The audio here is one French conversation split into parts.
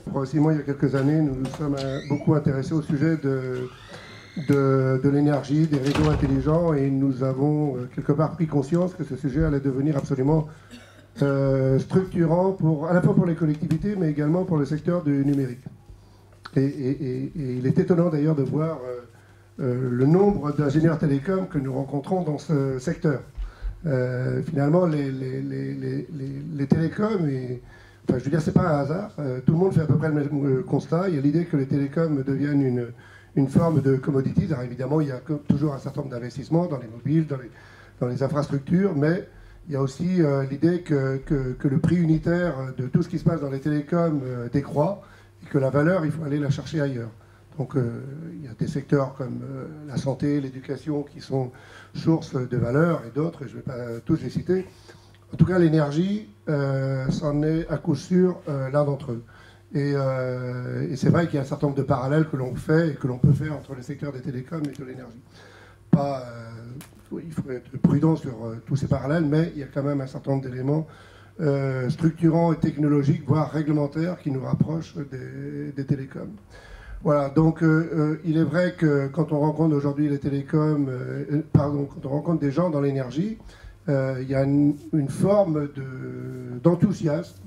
Progressivement, il y a quelques années, nous nous sommes beaucoup intéressés au sujet de l'énergie, des réseaux intelligents, et nous avons quelque part pris conscience que ce sujet allait devenir absolument structurant à la fois pour les collectivités, mais également pour le secteur du numérique. Et il est étonnant d'ailleurs de voir le nombre d'ingénieurs télécoms que nous rencontrons dans ce secteur. Finalement, les télécoms, enfin, je veux dire, c'est pas un hasard. Tout le monde fait à peu près le même constat. Il y a l'idée que les télécoms deviennent une forme de commodities. Alors évidemment, il y a toujours un certain nombre d'investissements dans les mobiles, dans les infrastructures, mais il y a aussi l'idée que le prix unitaire de tout ce qui se passe dans les télécoms décroît et que la valeur, il faut aller la chercher ailleurs. Donc il y a des secteurs comme la santé, l'éducation qui sont source de valeur et d'autres, et je ne vais pas tous les citer. En tout cas, l'énergie, c'en est à coup sûr l'un d'entre eux. Et c'est vrai qu'il y a un certain nombre de parallèles que l'on fait et que l'on peut faire entre le secteur des télécoms et de l'énergie. Il faut être prudent sur tous ces parallèles, mais il y a quand même un certain nombre d'éléments structurants et technologiques, voire réglementaires, qui nous rapprochent des télécoms. Voilà, donc il est vrai que quand on rencontre aujourd'hui les télécoms, quand on rencontre des gens dans l'énergie, il y a une forme d'enthousiasme,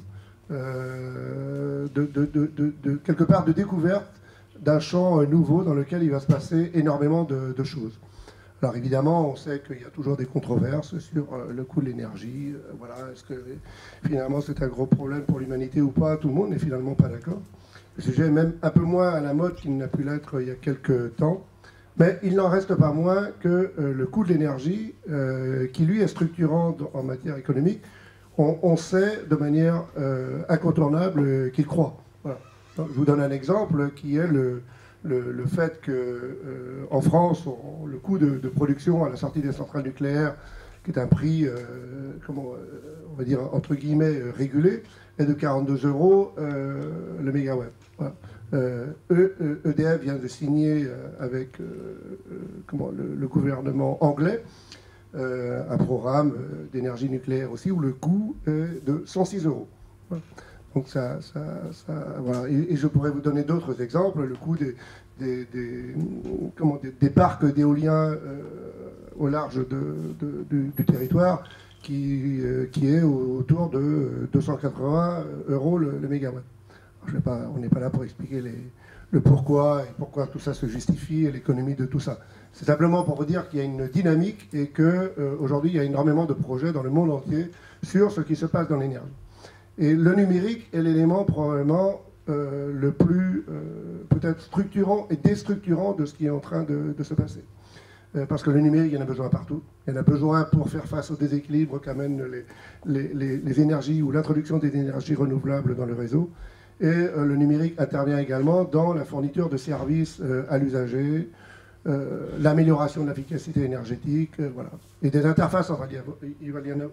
quelque part de découverte d'un champ nouveau dans lequel il va se passer énormément de choses. Alors évidemment, on sait qu'il y a toujours des controverses sur le coût de l'énergie. Voilà, est-ce que finalement c'est un gros problème pour l'humanité ou pas? Tout le monde n'est finalement pas d'accord. Le sujet est même un peu moins à la mode qu'il n'a pu l'être il y a quelques temps. Mais il n'en reste pas moins que le coût de l'énergie, qui lui est structurant en matière économique, on sait de manière incontournable qu'il croît. Voilà. Donc, je vous donne un exemple qui est le fait qu'en France, le coût de production à la sortie des centrales nucléaires, qui est un prix, on va dire, entre guillemets, régulé, est de 42 € le mégawatt. Voilà. EDF vient de signer avec le gouvernement anglais un programme d'énergie nucléaire aussi, où le coût est de 106 €. Voilà. Donc voilà. Et je pourrais vous donner d'autres exemples. Le coût des parcs d'éoliens au large du territoire qui est autour de 280 € le mégawatt. On n'est pas là pour expliquer le pourquoi et pourquoi tout ça se justifie et l'économie de tout ça. C'est simplement pour vous dire qu'il y a une dynamique et qu'aujourd'hui il y a énormément de projets dans le monde entier sur ce qui se passe dans l'énergie. Et le numérique est l'élément probablement le plus peut-être structurant et déstructurant de ce qui est en train de se passer. Parce que le numérique, il y en a besoin partout. Il y en a besoin pour faire face au déséquilibre qu'amènent les énergies ou l'introduction des énergies renouvelables dans le réseau. Et le numérique intervient également dans la fourniture de services à l'usager, l'amélioration de l'efficacité énergétique, voilà. Et des interfaces,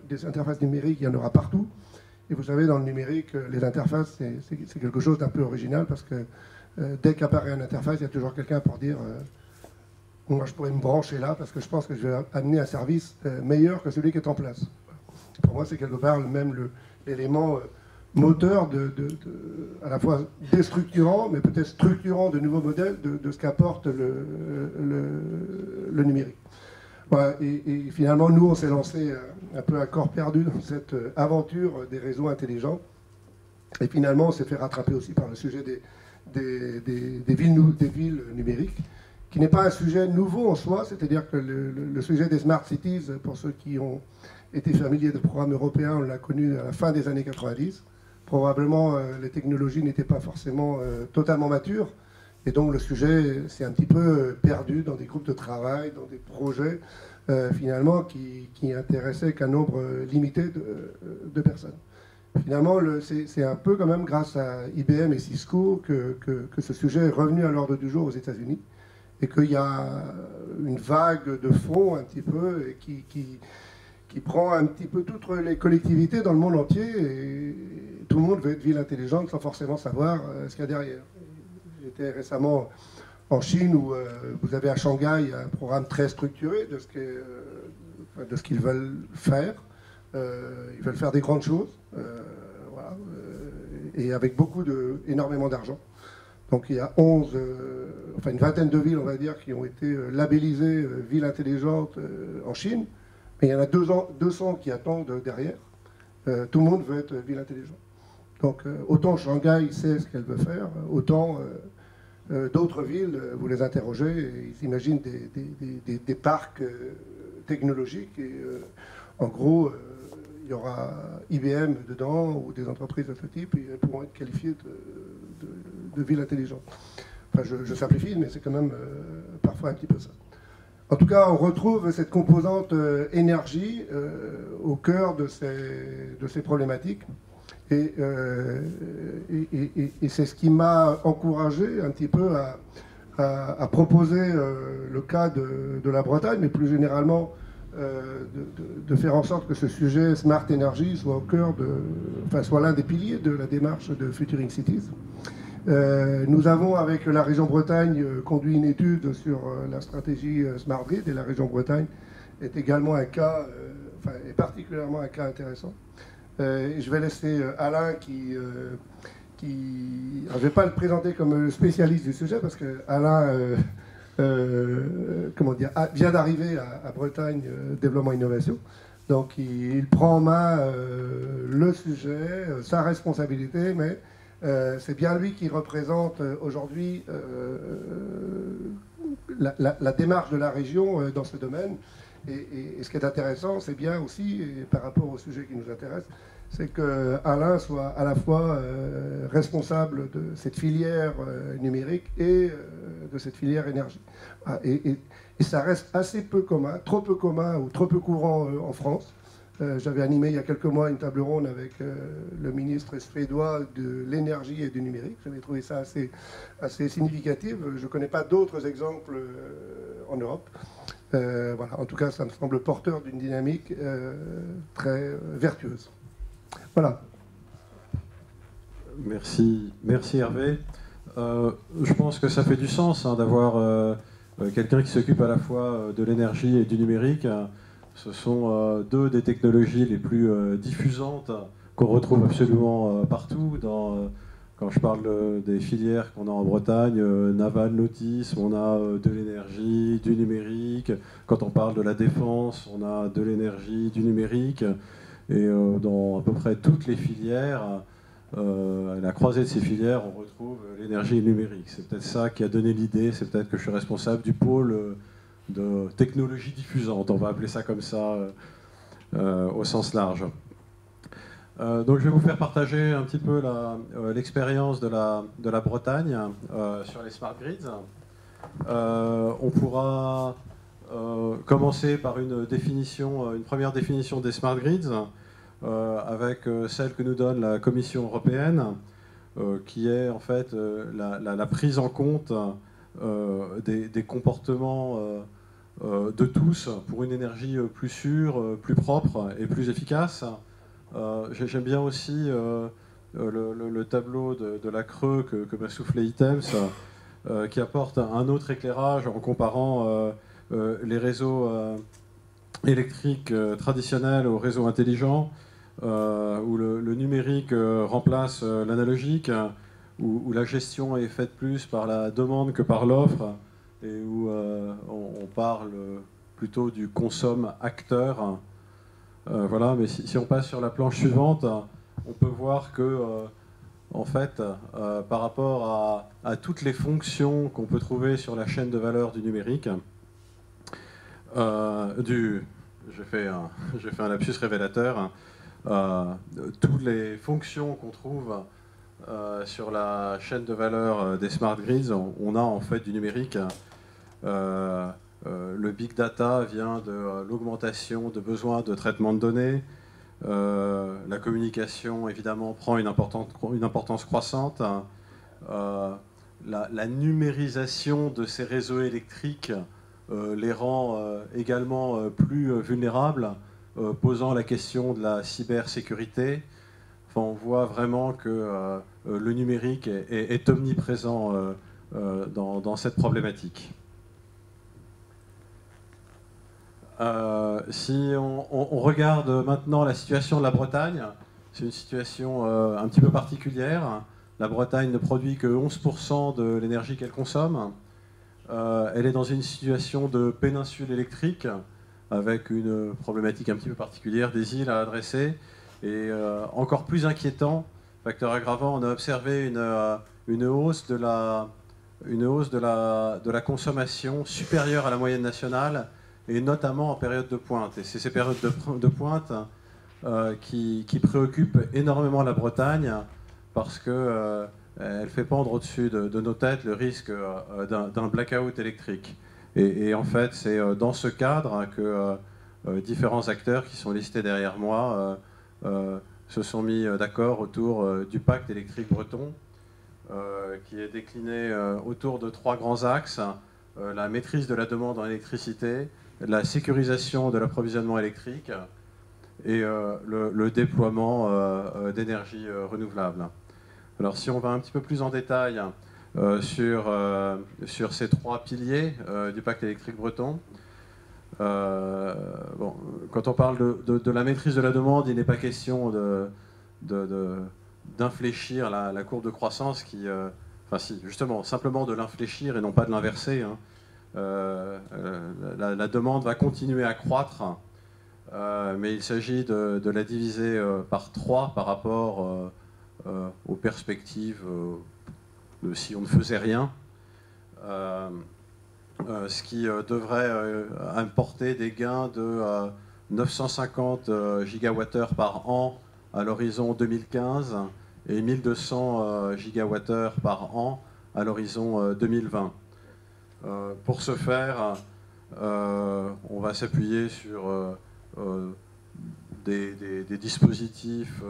des interfaces numériques, il y en aura partout. Et vous savez, dans le numérique, les interfaces, c'est quelque chose d'un peu original parce que dès qu'apparaît une interface, il y a toujours quelqu'un pour dire moi, je pourrais me brancher là parce que je pense que je vais amener un service meilleur que celui qui est en place. Pour moi, c'est quelque part même l'élément moteur à la fois déstructurant, mais peut-être structurant de nouveaux modèles de ce qu'apporte le numérique. Voilà, et finalement, nous, on s'est lancé un peu à corps perdu dans cette aventure des réseaux intelligents. Et finalement, on s'est fait rattraper aussi par le sujet des villes numériques, qui n'est pas un sujet nouveau en soi, c'est-à-dire que le sujet des smart cities, pour ceux qui ont été familiers de programmes européens, on l'a connu à la fin des années 90. Probablement, les technologies n'étaient pas forcément totalement matures. Et donc le sujet s'est un petit peu perdu dans des groupes de travail, dans des projets finalement qui intéressaient qu'un nombre limité de personnes. Finalement, c'est un peu quand même grâce à IBM et Cisco que ce sujet est revenu à l'ordre du jour aux États-Unis et qu'il y a une vague de fond un petit peu et qui prend un petit peu toutes les collectivités dans le monde entier et tout le monde veut être ville intelligente sans forcément savoir ce qu'il y a derrière. J'étais récemment en Chine où vous avez à Shanghai un programme très structuré de ce qu'ils veulent faire. Ils veulent faire des grandes choses. Voilà. et avec énormément d'argent. Donc il y a une vingtaine de villes, on va dire, qui ont été labellisées villes intelligentes en Chine, mais il y en a 200 qui attendent derrière. Tout le monde veut être ville intelligente. Donc autant Shanghai sait ce qu'elle veut faire, autant d'autres villes, vous les interrogez, et ils imaginent des parcs technologiques, et en gros, il y aura IBM dedans, ou des entreprises de ce type, et elles pourront être qualifiées de villes intelligentes. Enfin, je simplifie, mais c'est quand même parfois un petit peu ça. En tout cas, on retrouve cette composante énergie au cœur de ces problématiques. Et c'est ce qui m'a encouragé un petit peu à proposer le cas de la Bretagne, mais plus généralement de faire en sorte que ce sujet Smart Energy soit au cœur soit l'un des piliers de la démarche de Futuring Cities. Nous avons, avec la région Bretagne, conduit une étude sur la stratégie Smart Grid, et la région Bretagne est également un cas, est particulièrement un cas intéressant. Je vais laisser Alain je ne vais pas le présenter comme le spécialiste du sujet, parce que Alain vient d'arriver à Bretagne Développement Innovation. Donc il prend en main le sujet, sa responsabilité, mais c'est bien lui qui représente aujourd'hui la démarche de la région dans ce domaine. Et ce qui est intéressant, c'est bien aussi, et par rapport au sujet qui nous intéresse, c'est qu'Alain soit à la fois responsable de cette filière numérique et de cette filière énergie. Et ça reste assez peu commun, trop peu commun ou trop peu courant en France. J'avais animé il y a quelques mois une table ronde avec le ministre suédois de l'énergie et du numérique. J'avais trouvé ça assez significatif. Je ne connais pas d'autres exemples en Europe. Voilà. En tout cas, ça me semble porteur d'une dynamique très vertueuse. Voilà. Merci Hervé. Je pense que ça fait du sens d'avoir quelqu'un qui s'occupe à la fois de l'énergie et du numérique. Ce sont deux des technologies les plus diffusantes qu'on retrouve absolument partout. Quand je parle des filières qu'on a en Bretagne, naval, nautisme, on a de l'énergie, du numérique. Quand on parle de la défense, on a de l'énergie, du numérique. Et dans à peu près toutes les filières, à la croisée de ces filières, on retrouve l'énergie et le numérique. C'est peut-être ça qui a donné l'idée, c'est peut-être que je suis responsable du pôle de technologie diffusante, on va appeler ça comme ça au sens large. Donc je vais vous faire partager un petit peu l'expérience de la Bretagne sur les smart grids. On pourra commencer par une première définition des smart grids avec celle que nous donne la Commission européenne, qui est en fait la prise en compte des comportements de tous pour une énergie plus sûre, plus propre et plus efficace. J'aime bien aussi le tableau de la Creux que m'a soufflé Items, qui apporte un autre éclairage en comparant les réseaux électriques traditionnels aux réseaux intelligents, où le numérique remplace l'analogique, où la gestion est faite plus par la demande que par l'offre, et où on parle plutôt du consomme-acteur. Voilà, mais si on passe sur la planche suivante, on peut voir que, en fait, par rapport à toutes les fonctions qu'on peut trouver sur la chaîne de valeur du numérique, j'ai fait un lapsus révélateur, toutes les fonctions qu'on trouve sur la chaîne de valeur des smart grids, on a en fait du numérique. Le big data vient de l'augmentation de besoins de traitement de données. La communication, évidemment, prend une importance croissante. La numérisation de ces réseaux électriques les rend également plus vulnérables, posant la question de la cybersécurité. Enfin, on voit vraiment que le numérique est omniprésent dans cette problématique. Si on regarde maintenant la situation de la Bretagne, c'est une situation un petit peu particulière. La Bretagne ne produit que 11% de l'énergie qu'elle consomme. Elle est dans une situation de péninsule électrique, avec une problématique un petit peu particulière des îles à adresser. Et encore plus inquiétant, facteur aggravant, on a observé une hausse de la consommation supérieure à la moyenne nationale, et notamment en période de pointe. Et c'est ces périodes de pointe qui préoccupent énormément la Bretagne, parce que elle fait pendre au-dessus de nos têtes le risque d'un blackout électrique. Et en fait, c'est dans ce cadre que différents acteurs qui sont listés derrière moi se sont mis d'accord autour du pacte électrique breton, qui est décliné autour de 3 grands axes: la maîtrise de la demande en électricité, la sécurisation de l'approvisionnement électrique et le déploiement d'énergie renouvelable. Alors si on va un petit peu plus en détail sur ces 3 piliers du pacte électrique breton, bon, quand on parle de la maîtrise de la demande, il n'est pas question d'infléchir la courbe de croissance enfin si, justement, simplement de l'infléchir et non pas de l'inverser. Hein. La demande va continuer à croître, mais il s'agit de la diviser par 3 par rapport aux perspectives de si on ne faisait rien, ce qui devrait apporter des gains de 950 gigawattheures par an à l'horizon 2015 et 1200 gigawattheures par an à l'horizon 2020. Pour ce faire, on va s'appuyer sur des dispositifs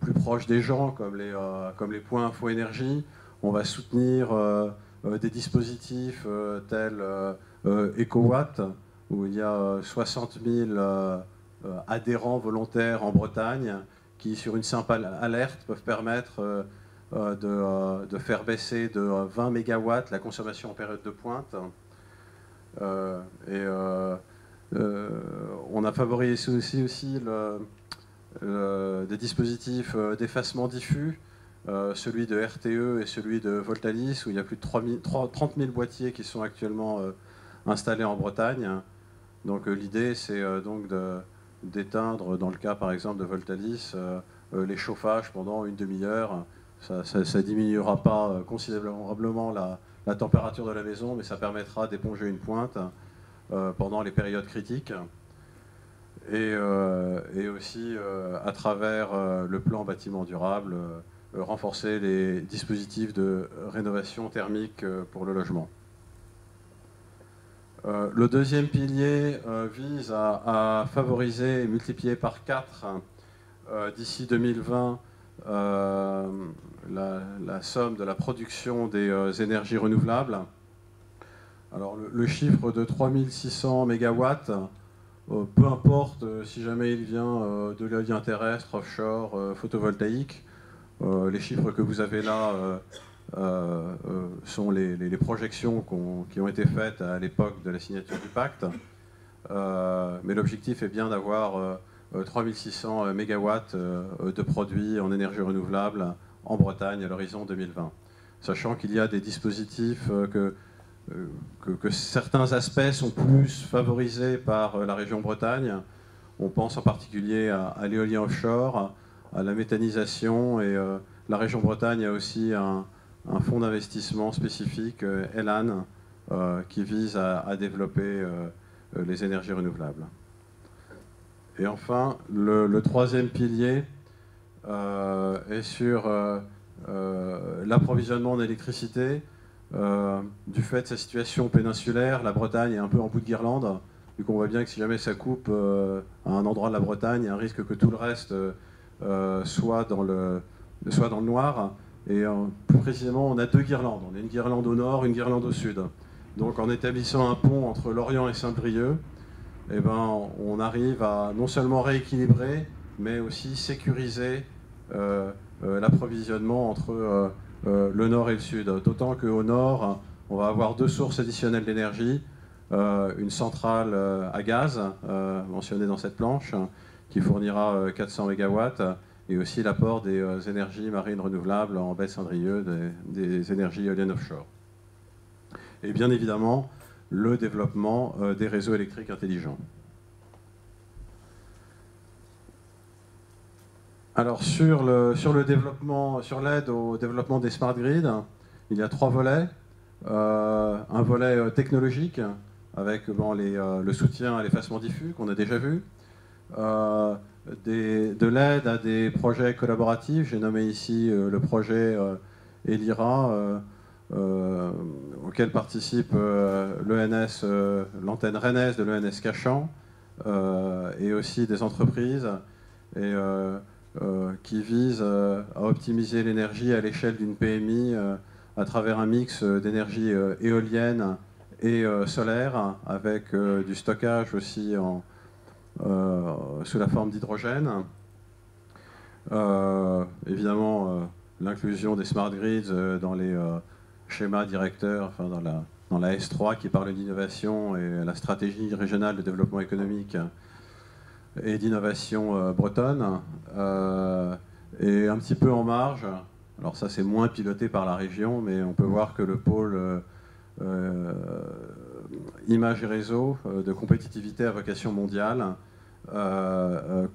plus proches des gens, comme les points Info Énergie. On va soutenir des dispositifs tels EcoWatt, où il y a 60 000 adhérents volontaires en Bretagne qui, sur une simple alerte, peuvent permettre de faire baisser de 20 MW la consommation en période de pointe. On a favorisé aussi des dispositifs d'effacement diffus, celui de RTE et celui de Voltalis, où il y a plus de 30 000 boîtiers qui sont actuellement installés en Bretagne. Donc l'idée, c'est donc d'éteindre, dans le cas par exemple de Voltalis, les chauffages pendant une demi-heure. Ça ne diminuera pas considérablement la température de la maison, mais ça permettra d'éponger une pointe pendant les périodes critiques. Et aussi, à travers le plan bâtiment durable, renforcer les dispositifs de rénovation thermique pour le logement. Le deuxième pilier vise à favoriser et multiplier par 4 d'ici 2020 la somme de la production des énergies renouvelables. Alors le chiffre de 3600 MW, peu importe si jamais il vient de l'éolien terrestre, offshore, photovoltaïque, les chiffres que vous avez là sont les projections qui ont été faites à l'époque de la signature du pacte. Mais l'objectif est bien d'avoir 3600 MW de produits en énergie renouvelable en Bretagne à l'horizon 2020. Sachant qu'il y a des dispositifs que certains aspects sont plus favorisés par la région Bretagne. On pense en particulier à l'éolien offshore, à la méthanisation, et la région Bretagne a aussi un fonds d'investissement spécifique, ELAN, qui vise à développer les énergies renouvelables. Et enfin, le troisième pilier est sur l'approvisionnement en électricité. Du fait de sa situation péninsulaire, la Bretagne est un peu en bout de guirlande, vu qu'on voit bien que si jamais ça coupe à un endroit de la Bretagne, il y a un risque que tout le reste soit dans le noir. Et plus précisément, on a 2 guirlandes. On a une guirlande au nord, une guirlande au sud. Donc en établissant un pont entre Lorient et Saint-Brieuc, eh ben, on arrive à non seulement rééquilibrer, mais aussi sécuriser l'approvisionnement entre le nord et le sud. D'autant qu'au nord, on va avoir 2 sources additionnelles d'énergie. Une centrale à gaz, mentionnée dans cette planche, qui fournira 400 MW, et aussi l'apport des énergies marines renouvelables en baie Saint-Brieuc, des énergies éoliennes offshore. Et bien évidemment, le développement des réseaux électriques intelligents. Alors sur le développement, sur l'aide au développement des smart grids, il y a 3 volets. Un volet technologique avec le soutien à l'effacement diffus qu'on a déjà vu, de l'aide à des projets collaboratifs. J'ai nommé ici le projet ELIRA, auquel participe l'ENS, l'antenne rennaise de l'ENS Cachan, et aussi des entreprises, et qui visent à optimiser l'énergie à l'échelle d'une PMI à travers un mix d'énergie éolienne et solaire, avec du stockage aussi sous la forme d'hydrogène. Évidemment, l'inclusion des smart grids dans les schémas directeurs, enfin dans la S3 qui parle d'innovation et la stratégie régionale de développement économique et d'innovation bretonne. Et un petit peu en marge, alors ça c'est moins piloté par la région, mais on peut voir que le pôle images et réseaux de compétitivité à vocation mondiale a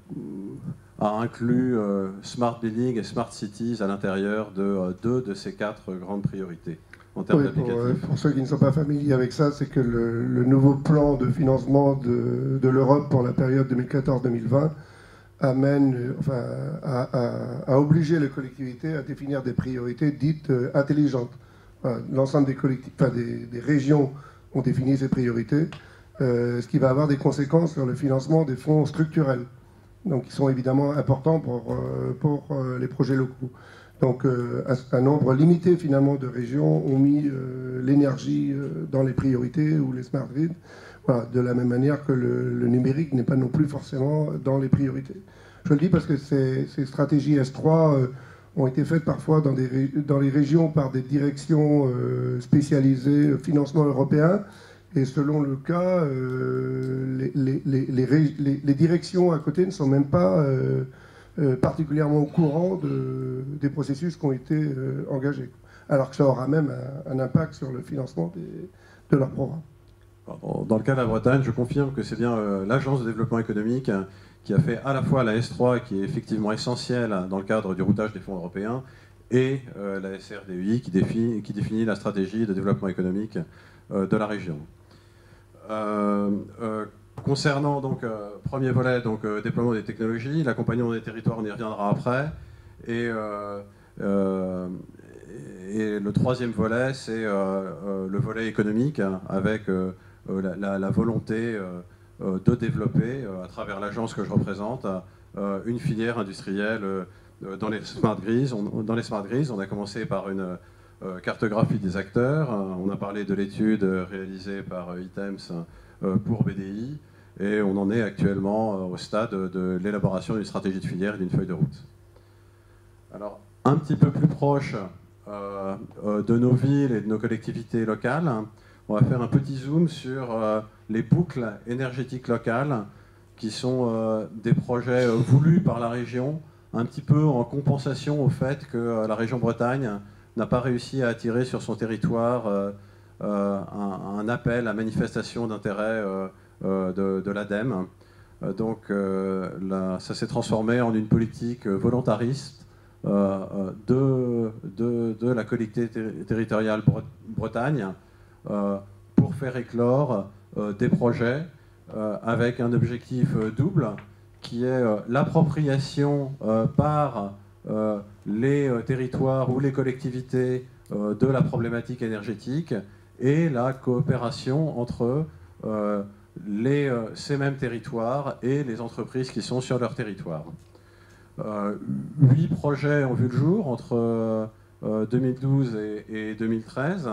inclus Smart Building et Smart Cities à l'intérieur de 2 de ces 4 grandes priorités en termes d'applicatifs. Pour ceux qui ne sont pas familiers avec ça, c'est que le nouveau plan de financement de l'Europe pour la période 2014-2020 amène, à obliger les collectivités à définir des priorités dites intelligentes. L'ensemble des régions ont défini ces priorités, ce qui va avoir des conséquences sur le financement des fonds structurels, donc qui sont évidemment importants pour les projets locaux. Donc un nombre limité finalement de régions ont mis l'énergie dans les priorités ou les smart grids, voilà, de la même manière que le numérique n'est pas non plus forcément dans les priorités. Je le dis parce que ces stratégies S3 ont été faites parfois dans les régions par des directions spécialisées financement européen. Et selon le cas, les directions à côté ne sont même pas particulièrement au courant des processus qui ont été engagés. Alors que ça aura même un impact sur le financement de leurs programmes. Dans le cas de la Bretagne, je confirme que c'est bien l'Agence de développement économique qui a fait à la fois la S3, qui est effectivement essentielle dans le cadre du routage des fonds européens, et la SRDEI qui définit la stratégie de développement économique de la région. Concernant donc premier volet, donc déploiement des technologies, l'accompagnement des territoires, on y reviendra après, et le troisième volet, c'est le volet économique, avec la volonté de développer, à travers l'agence que je représente, une filière industrielle dans les smart grids. Dans les smart grids, on a commencé par une cartographie des acteurs. On a parlé de l'étude réalisée par ITEMS pour BDI, et on en est actuellement au stade de l'élaboration d'une stratégie de filière et d'une feuille de route. Alors, un petit peu plus proche de nos villes et de nos collectivités locales, on va faire un petit zoom sur les boucles énergétiques locales, qui sont des projets voulus par la région, un petit peu en compensation au fait que la région Bretagne n'a pas réussi à attirer sur son territoire un appel à manifestation d'intérêt de l'ADEME. Donc ça s'est transformé en une politique volontariste de la collectivité territoriale Bretagne pour faire éclore des projets avec un objectif double, qui est l'appropriation par les territoires ou les collectivités de la problématique énergétique, et la coopération entre ces mêmes territoires et les entreprises qui sont sur leur territoire. 8 projets ont vu le jour entre 2012 et 2013,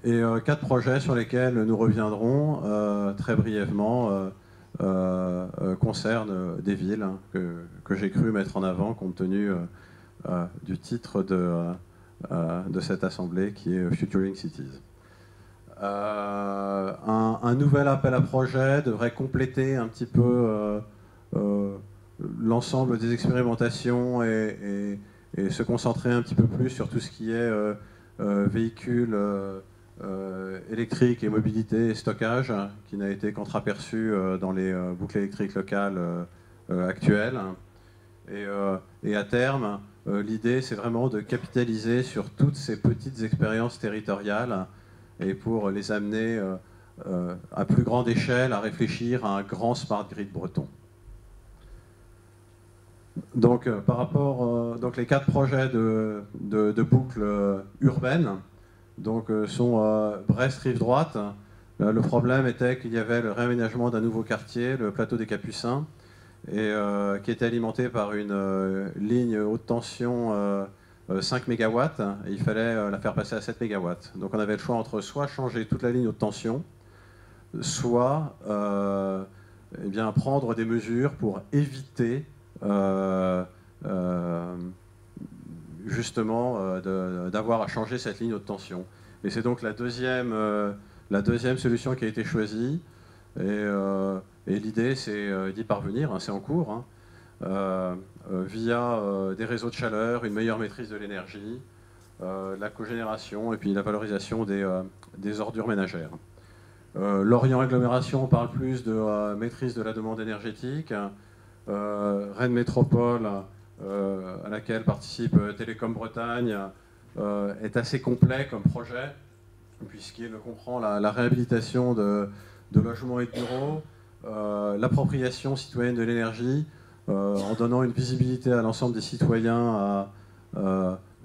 et 4 projets sur lesquels nous reviendrons très brièvement concernent des villes que j'ai cru mettre en avant compte tenu du titre de cette assemblée, qui est Futuring Cities. Un nouvel appel à projet devrait compléter un petit peu l'ensemble des expérimentations et se concentrer un petit peu plus sur tout ce qui est véhicules électriques et mobilité et stockage, qui n'a été qu'entreaperçu dans les boucles électriques locales actuelles. Et à terme, l'idée, c'est vraiment de capitaliser sur toutes ces petites expériences territoriales et pour les amener à plus grande échelle à réfléchir à un grand smart grid breton. Donc, par rapport, donc les 4 projets de boucles urbaines sont Brest rive droite. Le problème était qu'il y avait le réaménagement d'un nouveau quartier, le plateau des Capucins, et qui était alimenté par une ligne haute tension 5 MW, et il fallait la faire passer à 7 MW. Donc on avait le choix entre soit changer toute la ligne haute tension, soit eh bien, prendre des mesures pour éviter justement d'avoir à changer cette ligne haute tension. Et c'est donc la deuxième solution qui a été choisie. Et l'idée, c'est d'y parvenir, hein, c'est en cours, hein, via des réseaux de chaleur, une meilleure maîtrise de l'énergie, la cogénération et puis la valorisation des ordures ménagères. Lorient Agglomération parle plus de maîtrise de la demande énergétique. Rennes Métropole, à laquelle participe Télécom Bretagne, est assez complet comme projet, puisqu'il comprend la réhabilitation de logements et de bureaux, l'appropriation citoyenne de l'énergie, en donnant une visibilité à l'ensemble des citoyens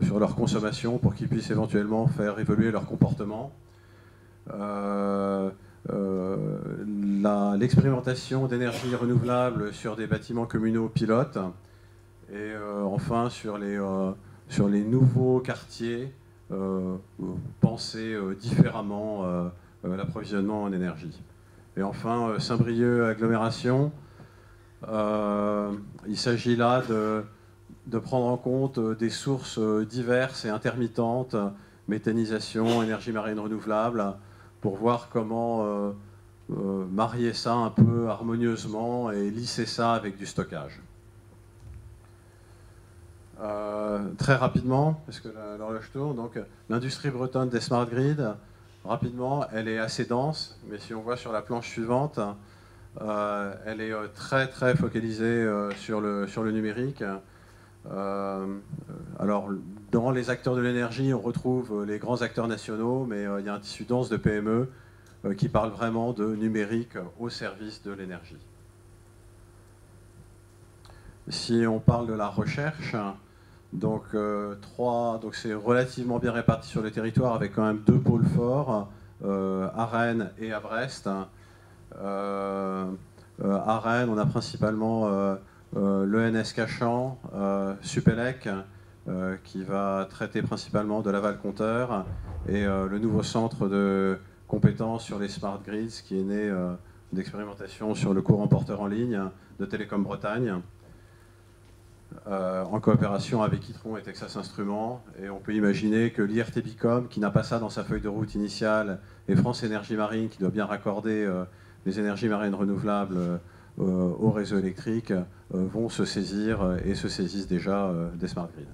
sur leur consommation pour qu'ils puissent éventuellement faire évoluer leur comportement. L'expérimentation d'énergie renouvelable sur des bâtiments communaux pilotes et enfin sur les nouveaux quartiers penser différemment l'approvisionnement en énergie. Et enfin Saint-Brieuc agglomération, il s'agit là de prendre en compte des sources diverses et intermittentes, méthanisation, énergie marine renouvelable, pour voir comment marier ça un peu harmonieusement et lisser ça avec du stockage. Très rapidement, parce que l'horloge tourne, donc l'industrie bretonne des smart grids, rapidement, elle est assez dense, mais si on voit sur la planche suivante, elle est très très focalisée sur le numérique. Alors, dans les acteurs de l'énergie, on retrouve les grands acteurs nationaux, mais il y a un tissu dense de PME qui parle vraiment de numérique au service de l'énergie. Si on parle de la recherche, donc c'est relativement bien réparti sur le territoire avec quand même 2 pôles forts, à Rennes et à Brest. À Rennes, on a principalement l'ENS Cachan, Supélec, qui va traiter principalement de l'aval-compteur, et le nouveau centre de compétences sur les smart grids qui est né d'expérimentation sur le courant porteur en ligne de Télécom Bretagne, en coopération avec Itron et Texas Instruments. Et on peut imaginer que l'IRT Bicom, qui n'a pas ça dans sa feuille de route initiale, et France Énergie Marine, qui doit bien raccorder les énergies marines renouvelables au réseau électrique, vont se saisir et se saisissent déjà des smart grids.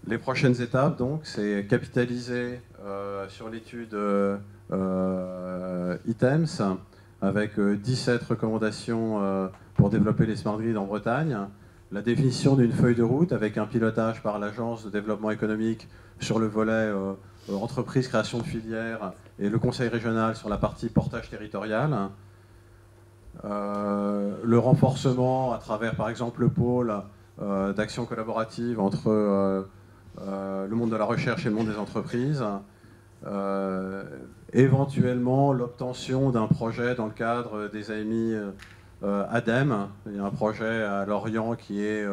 Les prochaines étapes, donc, c'est capitaliser sur l'étude ITEMS, avec 17 recommandations pour développer les smart grids en Bretagne, la définition d'une feuille de route avec un pilotage par l'Agence de développement économique sur le volet entreprise, création de filières, et le conseil régional sur la partie portage territorial, le renforcement à travers par exemple le pôle d'action collaborative entre le monde de la recherche et le monde des entreprises, éventuellement l'obtention d'un projet dans le cadre des AMI ADEME. Il y a un projet à Lorient qui est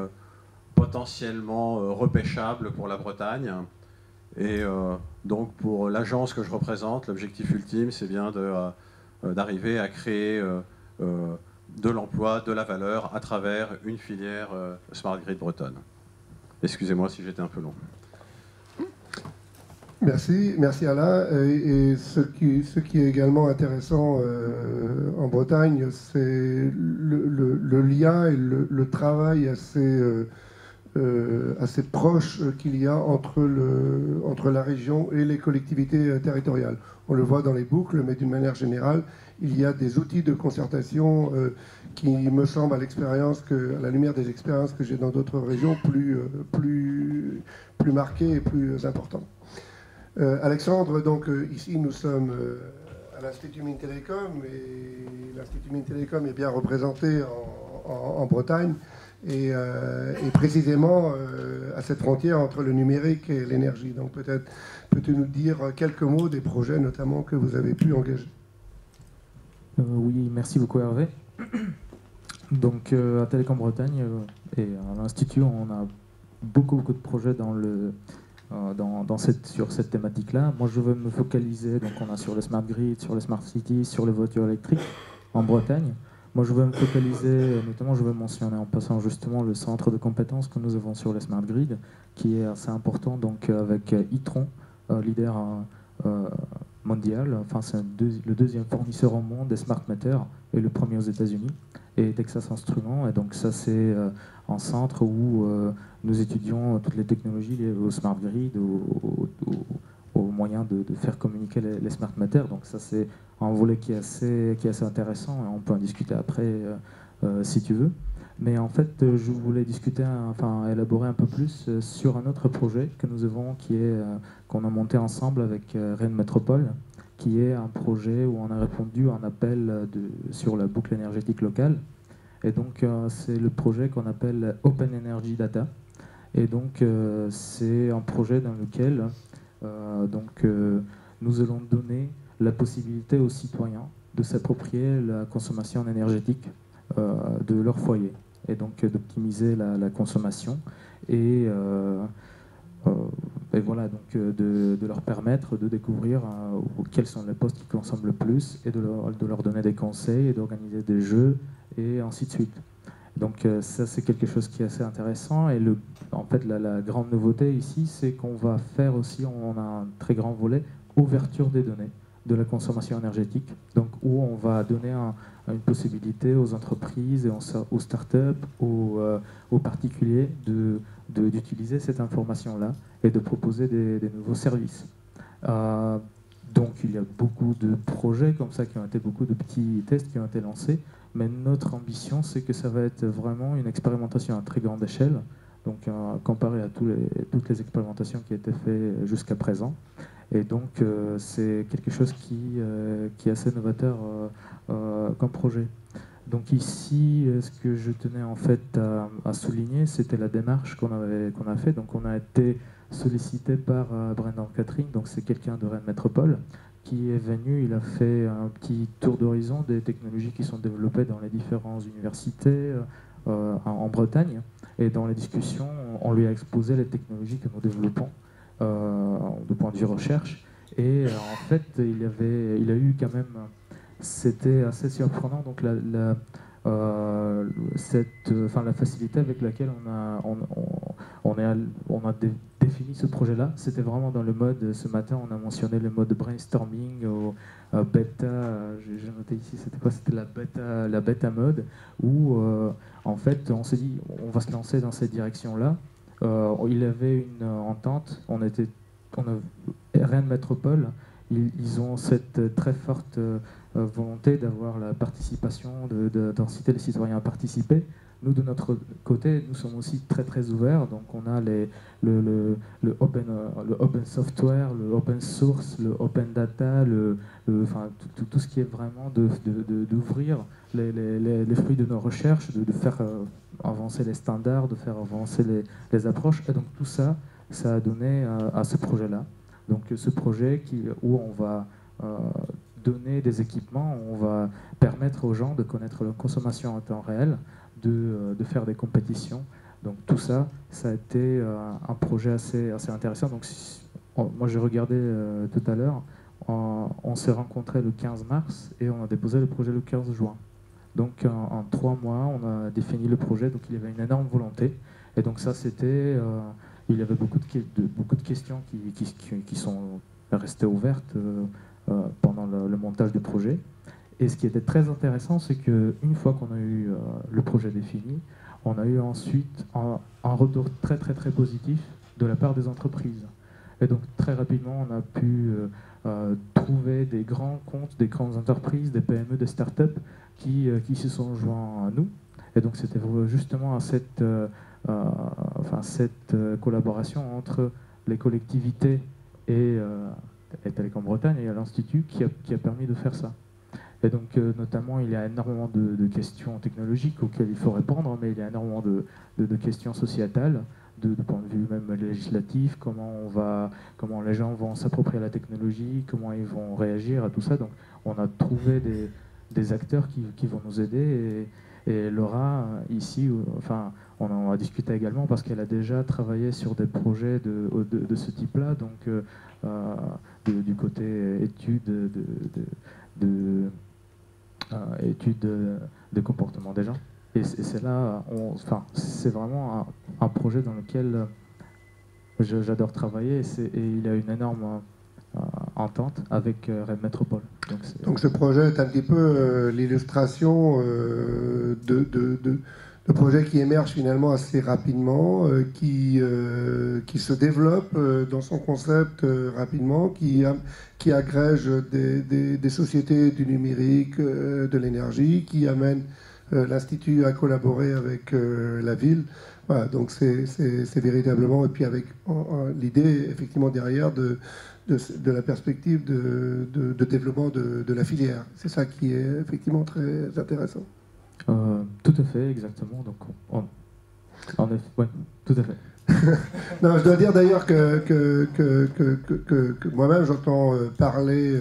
potentiellement repêchable pour la Bretagne. Et donc pour l'agence que je représente, l'objectif ultime, c'est bien d'arriver à créer de l'emploi, de la valeur à travers une filière Smart Grid bretonne. Excusez-moi si j'étais un peu long. Merci Alain. Et ce qui est également intéressant en Bretagne, c'est le lien et le travail assez proche qu'il y a entre la région et les collectivités territoriales. On le voit dans les boucles, mais d'une manière générale, il y a des outils de concertation qui me semblent, à la lumière des expériences que j'ai dans d'autres régions, plus marqués et plus importants. Alexandre, donc ici nous sommes à l'Institut Mines Télécom, et l'Institut Mines Télécom est bien représenté en Bretagne, et précisément à cette frontière entre le numérique et l'énergie. Donc peut-être peux-tu nous dire quelques mots des projets notamment que vous avez pu engager? Oui, merci beaucoup Hervé. Donc à Télécom Bretagne et à l'Institut, on a beaucoup de projets sur cette thématique-là. Moi, je veux me focaliser, donc on a sur le Smart Grid, sur les Smart Cities, sur les voitures électriques en Bretagne. Moi, je veux me focaliser, notamment, je veux mentionner en passant justement le centre de compétences que nous avons sur les Smart Grid, qui est assez important, donc avec Itron, leader mondial. Enfin, c'est le deuxième fournisseur au monde des smart meters et le premier aux États-Unis, et Texas Instruments. Et donc ça, c'est un centre où nous étudions toutes les technologies liées au smart grid, au moyen de faire communiquer les smart meters. Donc ça, c'est un volet qui est assez intéressant, et on peut en discuter après si tu veux. Mais en fait, je voulais élaborer un peu plus sur un autre projet que nous avons, qu'on a monté ensemble avec Rennes Métropole, qui est un projet où on a répondu à un appel sur la boucle énergétique locale. Et donc, c'est le projet qu'on appelle Open Energy Data. Et donc, c'est un projet dans lequel nous allons donner la possibilité aux citoyens de s'approprier la consommation énergétique de leur foyer, et donc d'optimiser la consommation, et voilà, donc de leur permettre de découvrir quels sont les postes qui consomment le plus, et de leur donner des conseils et d'organiser des jeux, et ainsi de suite. Donc ça, c'est quelque chose qui est assez intéressant. Et en fait, la grande nouveauté ici, c'est qu'on va faire aussi, on a un très grand volet ouverture des données de la consommation énergétique, donc où on va donner une possibilité aux entreprises, et aux startups, aux particuliers d'utiliser cette information-là et de proposer des nouveaux services. Donc il y a beaucoup de projets comme ça beaucoup de petits tests qui ont été lancés, mais notre ambition, c'est que ça va être vraiment une expérimentation à très grande échelle, donc comparé à toutes les expérimentations qui ont été faites jusqu'à présent. Et donc c'est quelque chose qui est assez novateur comme projet. Donc ici, ce que je tenais en fait à souligner, c'était la démarche qu'on a fait. Donc on a été sollicité par Brendan Catherine, donc c'est quelqu'un de Rennes Métropole, qui est venu. Il a fait un petit tour d'horizon des technologies qui sont développées dans les différentes universités en Bretagne. Et dans les discussions, on lui a exposé les technologies que nous développons de point de vue recherche. Et en fait, il a eu quand même... C'était assez surprenant, donc la facilité avec laquelle on a défini ce projet-là. C'était vraiment dans le mode, ce matin on a mentionné le mode brainstorming au bêta, j'ai noté ici, c'était quoi? C'était la bêta mode, où en fait on s'est dit on va se lancer dans cette direction-là. Il avait une entente, Rennes Métropole, ils ont cette très forte volonté d'avoir la participation, d'inciter les citoyens à participer. Nous, de notre côté, nous sommes aussi très très ouverts, donc on a le open software, le open source, le open data, tout ce qui est vraiment d'ouvrir les fruits de nos recherches, de faire avancer les standards, de faire avancer les approches. Et donc tout ça, ça a donné à ce projet-là. Donc ce projet où on va donner des équipements, on va permettre aux gens de connaître leur consommation en temps réel, de faire des compétitions. Donc tout ça, ça a été un projet assez intéressant. Donc moi j'ai regardé tout à l'heure, on s'est rencontrés le 15 mars et on a déposé le projet le 15 juin. Donc en 3 mois, on a défini le projet, donc il y avait une énorme volonté. Et donc ça, c'était il y avait beaucoup de questions qui sont restées ouvertes pendant le montage du projet. Et ce qui était très intéressant, c'est qu'une fois qu'on a eu le projet défini, on a eu ensuite un retour très très très positif de la part des entreprises. Et donc très rapidement, on a pu trouver des grands comptes, des grandes entreprises, des PME, des startups qui se sont joints à nous. Et donc c'était justement à cette collaboration entre les collectivités et Télécom Bretagne et à l'Institut qui a permis de faire ça. Et donc notamment il y a énormément de questions technologiques auxquelles il faut répondre, mais il y a énormément de questions sociétales, de point de vue même législatif, comment les gens vont s'approprier la technologie, comment ils vont réagir à tout ça. Donc on a trouvé des acteurs qui vont nous aider. Et Laura, ici, on en a discuté également parce qu'elle a déjà travaillé sur des projets de ce type-là, donc du côté études de comportement des gens. Et c'est là, c'est vraiment un projet dans lequel j'adore travailler et il a une énorme entente avec Rennes Métropole. Donc ce projet est un petit peu l'illustration de projets qui émergent finalement assez rapidement, qui se développe dans son concept rapidement, qui agrège des sociétés du numérique, de l'énergie, qui amène l'Institut à collaborer avec la ville. Voilà, donc c'est véritablement, et puis avec l'idée effectivement derrière de la perspective de développement de la filière. C'est ça qui est effectivement très intéressant. Tout à fait, exactement. Donc, ouais, tout à fait. Non, je dois dire d'ailleurs que moi-même j'entends parler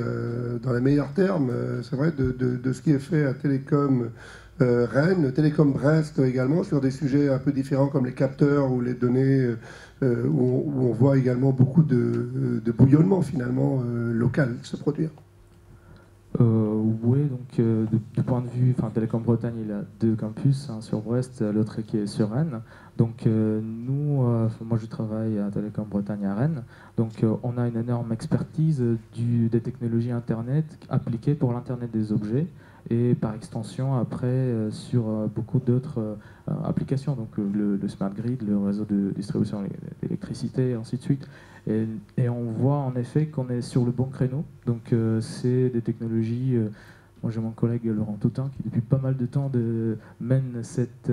dans les meilleurs termes, c'est vrai, de ce qui est fait à Télécom Rennes, Télécom Brest également, sur des sujets un peu différents comme les capteurs ou les données, où on voit également beaucoup de bouillonnement finalement local se produire. Oui, donc du point de vue, Télécom Bretagne, il a 2 campus, un sur Brest, l'autre qui est sur Rennes. Donc moi je travaille à Télécom Bretagne à Rennes. Donc on a une énorme expertise des technologies Internet appliquées pour l'Internet des objets et par extension après sur beaucoup d'autres applications. Donc le smart grid, le réseau de distribution d'électricité, et ainsi de suite. Et on voit en effet qu'on est sur le bon créneau. Donc c'est des technologies. Moi j'ai mon collègue Laurent Toutain qui depuis pas mal de temps mène cette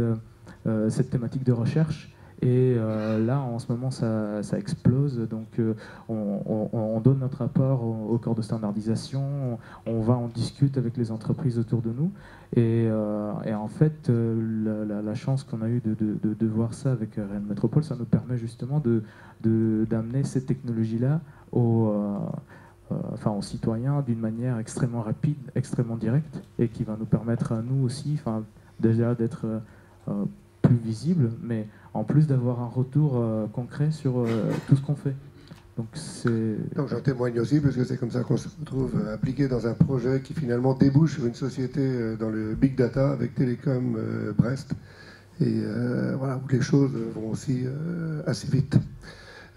thématique de recherche. Et là en ce moment ça explose. Donc on donne notre apport au corps de standardisation. On discute avec les entreprises autour de nous. Et en fait la chance qu'on a eue de voir ça avec Rennes Métropole, ça nous permet justement d'amener cette technologie-là aux citoyens d'une manière extrêmement rapide, extrêmement directe, et qui va nous permettre à nous aussi, déjà d'être plus visibles, mais en plus d'avoir un retour concret sur tout ce qu'on fait. Donc j'en témoigne aussi, parce que c'est comme ça qu'on se retrouve impliqué dans un projet qui finalement débouche sur une société dans le Big Data avec Télécom Brest, et voilà, où les choses vont aussi assez vite.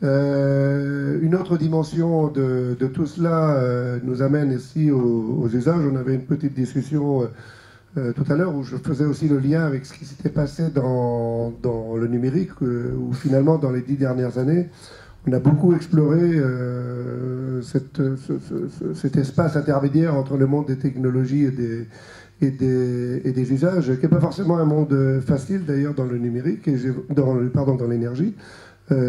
Une autre dimension de tout cela nous amène ici aux usages. On avait une petite discussion tout à l'heure où je faisais aussi le lien avec ce qui s'était passé dans le numérique, où finalement dans les 10 dernières années, on a beaucoup exploré cet espace intermédiaire entre le monde des technologies et des usages, qui n'est pas forcément un monde facile d'ailleurs dans le numérique, dans l'énergie.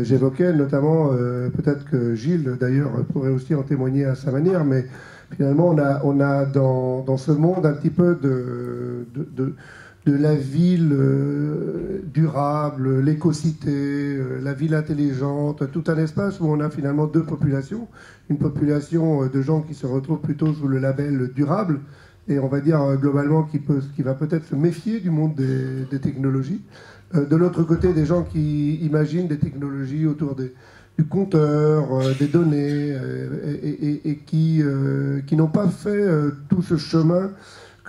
J'évoquais notamment, peut-être que Gilles d'ailleurs pourrait aussi en témoigner à sa manière, mais finalement on a dans ce monde un petit peu de la ville durable, l'écocité, la ville intelligente, tout un espace où on a finalement 2 populations. Une population de gens qui se retrouvent plutôt sous le label durable, et on va dire globalement qui va peut-être se méfier du monde des technologies. De l'autre côté, des gens qui imaginent des technologies autour du compteur, des données, et qui n'ont pas fait tout ce chemin